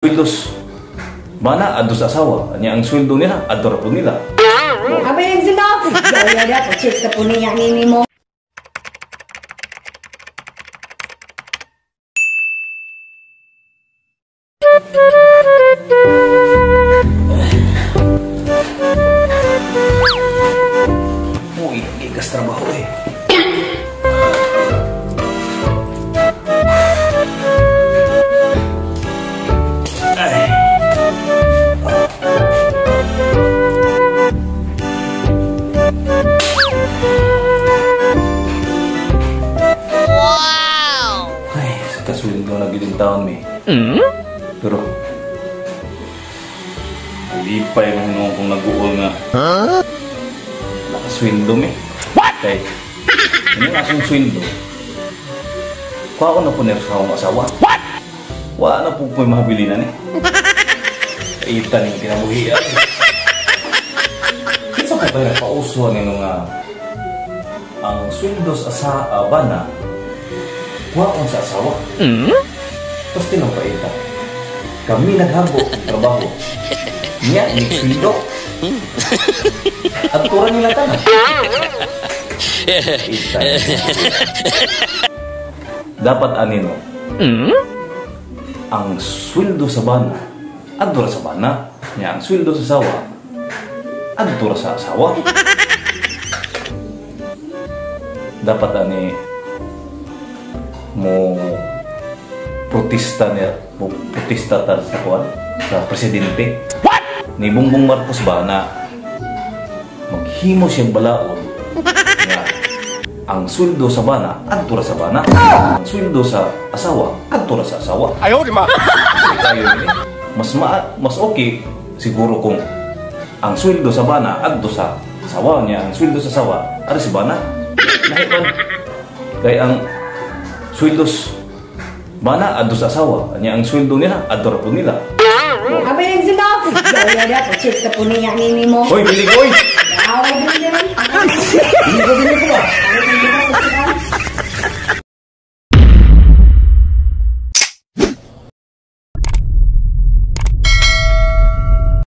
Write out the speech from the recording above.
Sweldos mana adto sa asawa nya ang sweldo nila adto ra po nila. Apa yang sila? Gaya dia check sa puno yang ini mo. Uy, ikas trabaho eh. Sweldo na giling taon mi. Pero hindi pa yung nung kung nag-uol nga nakasweldo mi. What? Kaya hindi nga akong sweldo. Kuha ko na po nero sa akong asawa. What? Wala na po po yung mahabili na ni. Kaitan yung kinabuhian. Kinsa po tayo nagpausuan nyo nga ang sweldo sa bana kuha ko sa asawa. Tapos tinampaita. Kami naghabo ng trabaho. Niya, iniksundo. At kurang nila ka na. Dapat anino. Ang sweldo sa bana, adto ra sa bana. Niya, ang sweldo sa asawa, adto ra sa asawa. Dapat ani mo protesta tar sa kuan sa presidente. What? Ni Bongbong Marcos ba na maghimo siyang balaod nga ang sweldo sa bana adto ra sa bana, ang sweldo sa asawa adto ra sa asawa. Ayaw di ma. Mas okay siguro kung ang sweldo sa bana adto sa asawa niya, ang sweldo sa asawa ari sa bana. Nahipan kay ang sweldos mana adto sa asawa nya ang sweldo nila adto ra po nila. Apa yang sila? Gaya dia check sa puno yang ini mo. Hoy, bilig oy. Away din. Hindi ko ba?